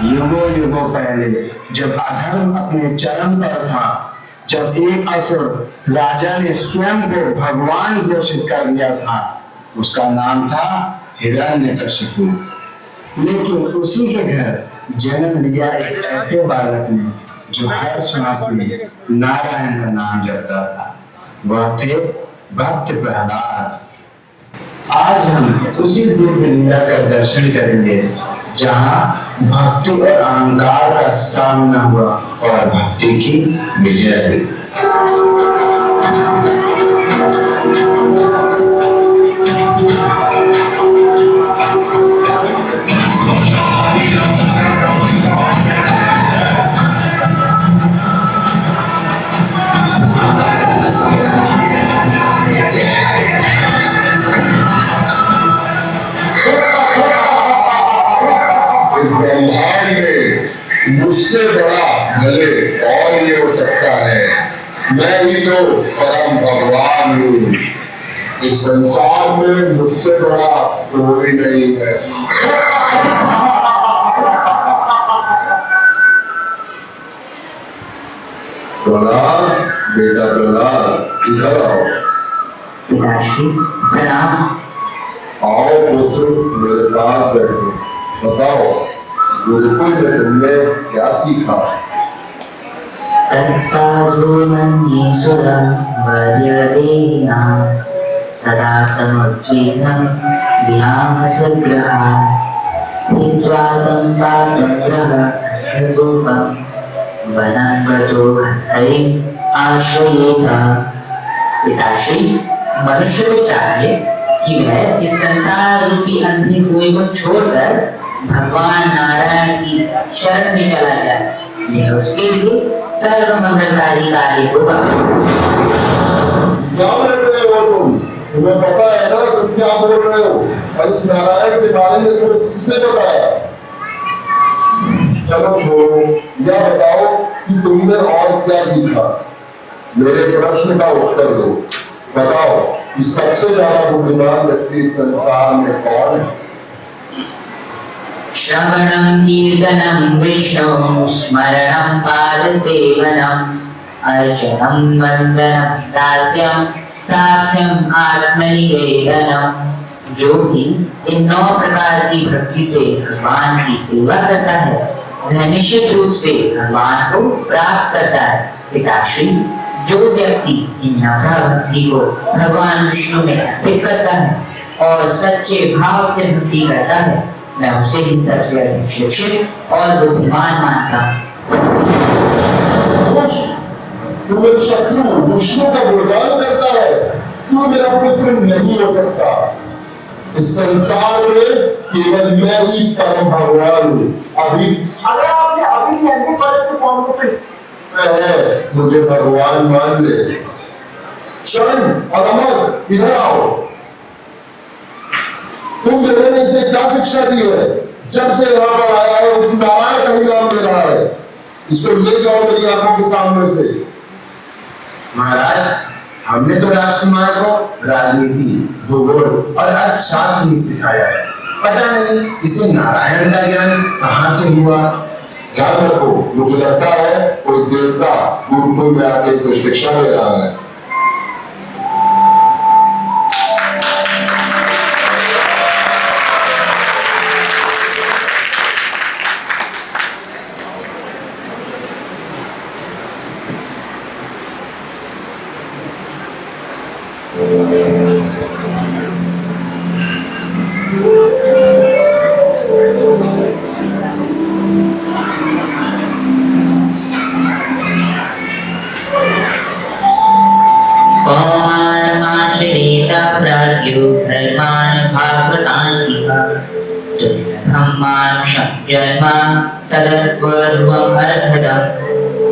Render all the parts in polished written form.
युगों युगों पहले जब अधर्म अपने चरम पर था, जब एक असुर राजा ने स्वयं को भगवान घोषित कर दिया था, उसका नाम था हिरण्यकशिपु। लेकिन उसी के घर जन्म लिया एक ऐसे बालक ने जो हर श्वास में नारायण का नाम जपता था। वह थे भक्त प्रहलाद। आज हम उसी दिव्य लीला का दर्शन करेंगे जहाँ भक्ति और अहंकार का सामना हुआ और भक्ति की विजय हुई। मुझसे बड़ा भले और ये हो सकता है। मैं ही तो परम भगवान हूँ। इस संसार में मुझसे बड़ा कोई नहीं है। प्रहलाद, बेटा प्रहलाद, इधर आओ। पिताश्री प्रणाम। आओ पुत्र, मेरे पास बैठो। बताओ, गुरुकुल में तुमने क्या सीखा? तत्साधु मन्येश्वरं वरीयदेहिनां सदा समुज्जीर्णं ध्यानसद्ग्रहान् हित्वा तं पातङ्ग्रह अन्धरूपं वनं गतो हरिम् आश्रयेत। पिताश्री, मनुष्य को चाहिए कि वह इस संसार रूपी अंधे कुएं को छोड़कर भगवान नारायण की शरण में चला जाए। यह उसके लिए सर्व मंगलकारी कार्य होगा। क्या बोल रहे हो तुम? तुम्हें पता है ना तुम क्या बोल रहे हो? और इस नारायण के बारे में तुम्हें किसने बताया? चलो छोड़ो, यह बताओ कि तुमने और क्या सीखा? मेरे प्रश्न का उत्तर दो। बताओ कि सबसे ज्यादा बुद्धिमान व्यक्ति संसार में कौन है? श्रवणं कीर्तनं विष्णु स्मरणं पादसेवनम् अर्चनं वंदनं दास्यं साख्यं आत्मनिवेदनम्। जो भी इन 9 प्रकार की भक्ति से भगवान की सेवा करता है वह निश्चित रूप से भगवान को प्राप्त करता है। पिताश्री, जो व्यक्ति इन 9 भक्ति को भगवान विष्णु में अर्पित करता है और सच्चे भाव से भक्ति करता है, मैं उसे ही सबसे अधिक शिक्षित और बुद्धिमान मानता हूँ। तू मेरे शत्रु विष्णु का गुणगान करता है। तू मेरा पुत्र नहीं हो सकता। इस संसार में केवल मैं ही परम भगवान हूँ। अगर आपने अभी अन्य पर तो कौन को मुझे भगवान मान ले। शरण और अमर, इधर आओ। तुम ने इसे क्या शिक्षा दी है? जब से यहाँ पर आया है उस नारायण का ही नाम ले रहा है। इसको ले जाओ मेरी आंखों के सामने से। महाराज, हमने तो राजकुमार को राजनीति, भूगोल और अर्थशास्त्र ही सिखाया है। पता नहीं इसे नारायण का ज्ञान कहाँ से हुआ। ध्यान रखो, मुझे लगता है कोई देवता गुरुकुल में आके इसे शिक्षा दे रहा है।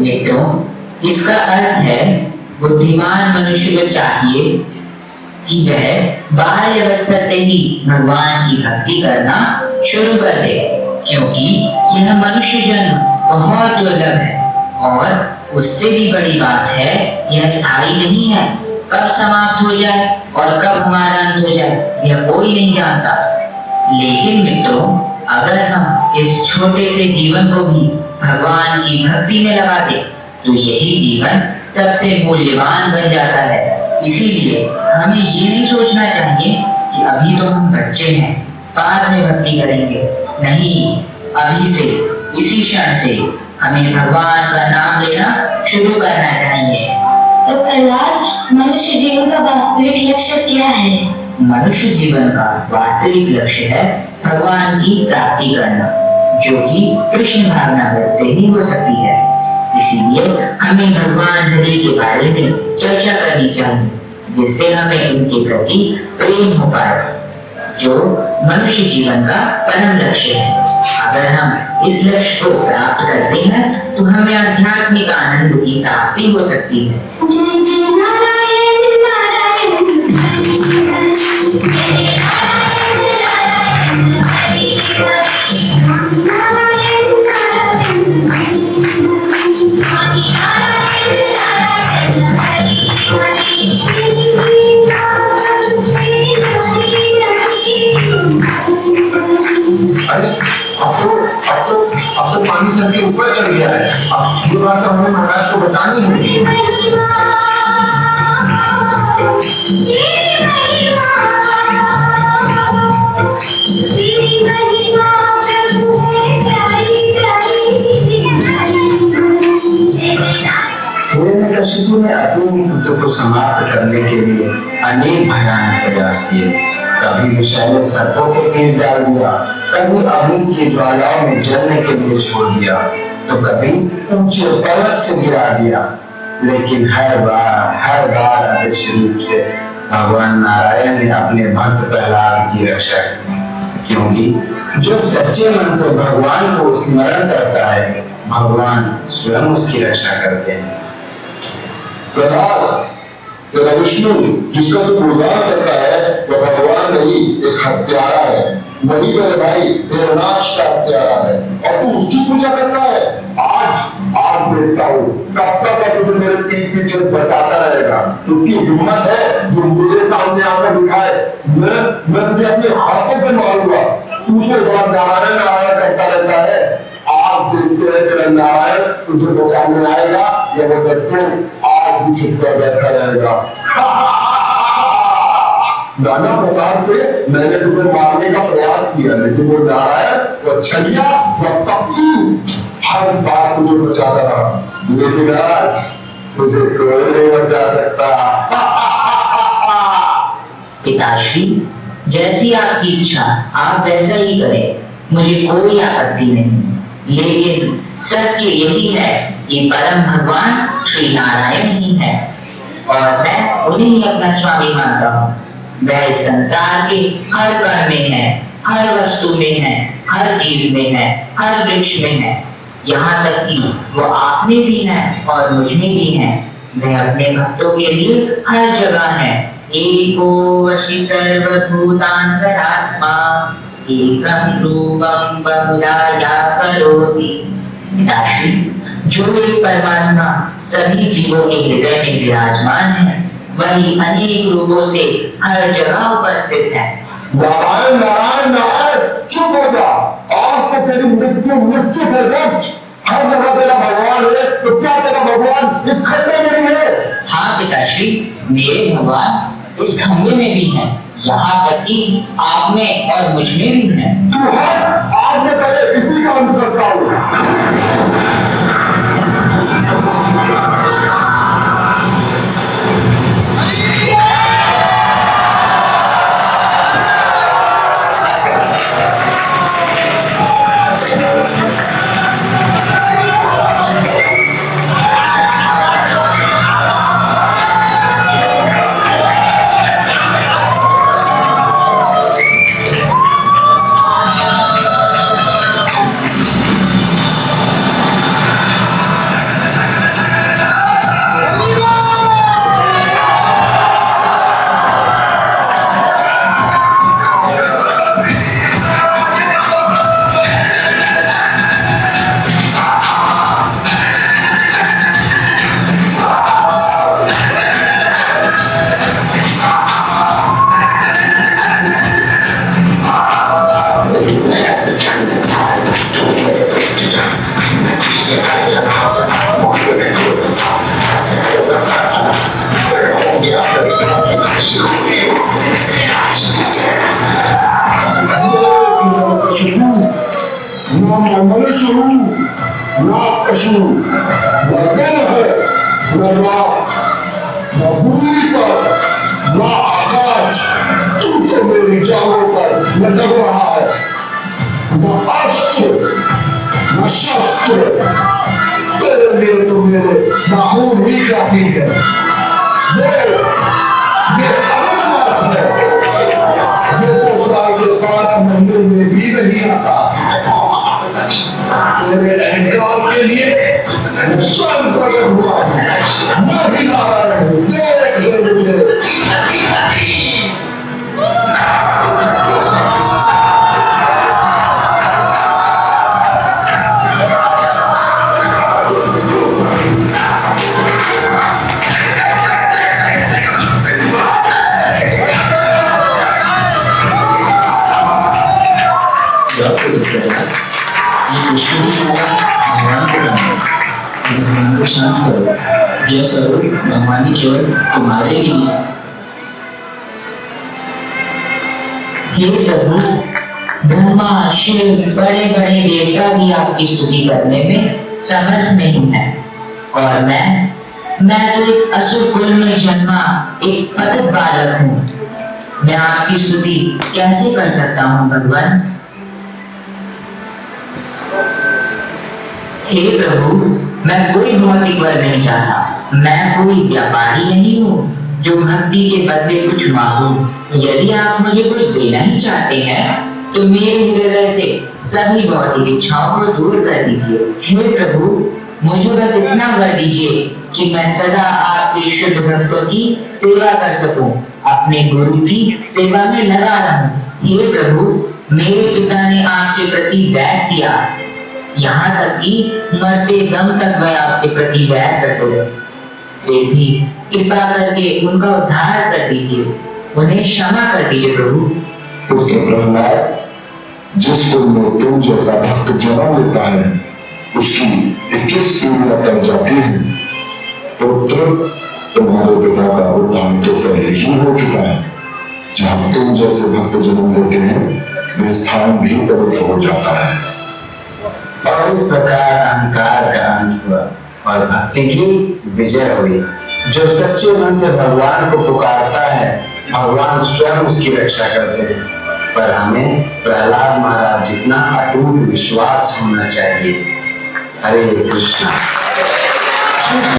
मित्रों, इसका अर्थ है बुद्धिमान मनुष्य को चाहिए कि वह बाल्य अवस्था से ही भगवान की भक्ति करना शुरू कर दे, क्योंकि यह मनुष्य जन्म बहुत दुर्लभ है और उससे भी बड़ी बात है यह स्थायी नहीं है। कब समाप्त हो जाए और कब हमारा अंत यह कोई नहीं जानता। लेकिन मित्रों, अगर हम इस छोटे से जीवन को भी भगवान की भक्ति में लगा दें तो यही जीवन सबसे मूल्यवान बन जाता है। इसीलिए हमें ये नहीं सोचना चाहिए कि अभी तो हम बच्चे हैं, बाद में भक्ति करेंगे। नहीं, अभी से, इसी क्षण से हमें भगवान का नाम लेना शुरू करना चाहिए। तो प्रहलाद, मनुष्य जीवन का वास्तविक लक्ष्य क्या है? मनुष्य जीवन का वास्तविक लक्ष्य है भगवान की प्राप्ति करना, जो कि कृष्ण भावनामृत से ही हो सकती है। इसीलिए हमें भगवान हरि के बारे में चर्चा करनी चाहिए, जिससे हमें उनके प्रति प्रेम हो पाए, जो मनुष्य जीवन का परम लक्ष्य है। अगर हम इस लक्ष्य को प्राप्त करते हैं तो हमें आध्यात्मिक आनंद की प्राप्ति हो सकती है। जय जय नारायण नारायण अरे अब तो पानी सर के ऊपर चढ़ गया है। अब ये बात तो हमें महाराज को बतानी होगी। हिरण्यकशिपु ने अपने पुत्र को समाप्त करने के लिए अनेक भयानक प्रयास किए। कभी विषैले सर्पों को पीस डाल दिया, कभी अग्नि की ज्वालाओं में जलने के लिए छोड़ दिया, तो कभी ऊंचे पर्वत से गिरा दिया। लेकिन हर बार अदृश्य रूप से भगवान नारायण ने अपने भक्त प्रहलाद की रक्षा की, क्योंकि जो सच्चे मन से भगवान को स्मरण करता है, भगवान स्वयं उसकी रक्षा करते हैं। प्रहलाद, तेरा विष्णु जिसका तू गुणगान करता है वह भगवान नहीं, एक हत्यारा है। वही मेरे भाई हिरणाक्ष का हत्यारा है और तू उसकी पूजा करता है। आज देखता हूँ कब तक तुझे मेरे पीठ पीछे बचाता रहेगा। उसकी हिम्मत है जो मेरे सामने आकर दिखाए, मैं तुझे अपने हाथों से मारूंगा। तू तो बात नारायण नारायण करता रहता है। आज देखते हैं तेरा नारायण तुझे बचाने आएगा या वो व्यक्ति आज भी छुपकर बैठा रहेगा। नाना प्रकार से मैंने तुम्हें मारने का प्रयास किया, लेकिन वो नारायण, वो छलिया, वो पप्पू हर बार तुझे बचाता रहा। लेकिन आज तुझे कोई नहीं बचा सकता। पिताश्री, जैसी आपकी इच्छा आप वैसा ही करें, मुझे कोई आपत्ति नहीं। लेकिन सत्य यही है कि परम भगवान श्री नारायण ही है और मैं उन्हें ही अपना स्वामी मानता हूँ। वह इस संसार के हर कण में है, हर वस्तु में है, हर जीव में है, हर वृक्ष में है, यहाँ तक कि वो आप में भी है और मुझ में भी है। वह अपने भक्तों के लिए हर जगह है। एको वशी सर्वभूतांतरात्मा एकं रूपं बहुधा करोति। पिताश्री, जो एक परमात्मा सभी जीवों के हृदय में विराजमान है, वही अनेक रूपों से हर जगह उपस्थित है। नारायण नारायण नारायण, चुप हो जा। आज तो तेरी मृत्यु निश्चित है दोस्त। हर जगह तेरा भगवान है, तो क्या तेरा भगवान इस खंडे में भी है? हाँ पिताश्री, मेरे भगवान इस खंबे में भी हैं, यहाँ तक कि आप में और मुझ में भी हैं। तू हट, आज मैं पहले इसी का अंत करता हूँ। रू, ना पशु, न दिन है न रात, न भूमि पर न आकाश, तू तो मेरी जांघों पर लटक रहा है। न अस्त्र न शस्त्र, तेरे लिए तो मेरे नाखून ही काफी है। ये अनन्नास है, ये तो साल के 12 महीने में भी नहीं आता। तेरे अहंकार के लिए मैं स्वयं प्रकट हुआ हूं। मैं ही नारायण हूं, देख ले मुझे। ये दुश्मनी वाला भगवान को बनाओ, भगवान को शांत करो। यह स्वरूप भगवान ही केवल तुम्हारे लिए। हे प्रभु, ब्रह्मा शिव बड़े बड़े देवता भी आपकी स्तुति करने में समर्थ नहीं है, और मैं तो एक असुर कुल में जन्मा एक पतित बालक हूँ। मैं आपकी स्तुति कैसे कर सकता हूँ भगवान? हे प्रभु, मैं कोई भौतिक वर नहीं चाहता। मैं कोई व्यापारी नहीं हूँ जो भक्ति के बदले कुछ मांगू। यदि आप मुझे कुछ देना ही चाहते हैं तो मेरे हृदय से सभी भौतिक इच्छाओं को दूर कर दीजिए। हे प्रभु, मुझे बस इतना वर दीजिए कि मैं सदा आपके शुद्ध भक्तों की सेवा कर सकूं, अपने गुरु की सेवा में लगा रहूं। हे प्रभु, मेरे पिता ने आपके प्रति वैर किया, यहाँ तक कि मरते दम तक वह आपके प्रति वैर करते रहे। फिर भी कृपा करके उनका उद्धार कर दीजिए, उन्हें क्षमा कर दीजिए प्रभु। पुत्र प्रहलाद, जिस कुल में तुम जैसा भक्त जन्म लेता है उसकी 21 पीढ़ियां कर जाती है। पुत्र, तुम्हारे पिता का उद्धार तो पहले ही हो चुका है। जहाँ तुम जैसे भक्त जन्म लेते हैं वह स्थान भी पवित्र हो जाता है। और इस प्रकार अहंकार का अंत हुआ और भक्ति की विजय हुई। जो सच्चे मन से भगवान को पुकारता है, भगवान स्वयं उसकी रक्षा करते हैं। पर हमें प्रहलाद महाराज जितना अटूट विश्वास होना चाहिए। हरे कृष्णा।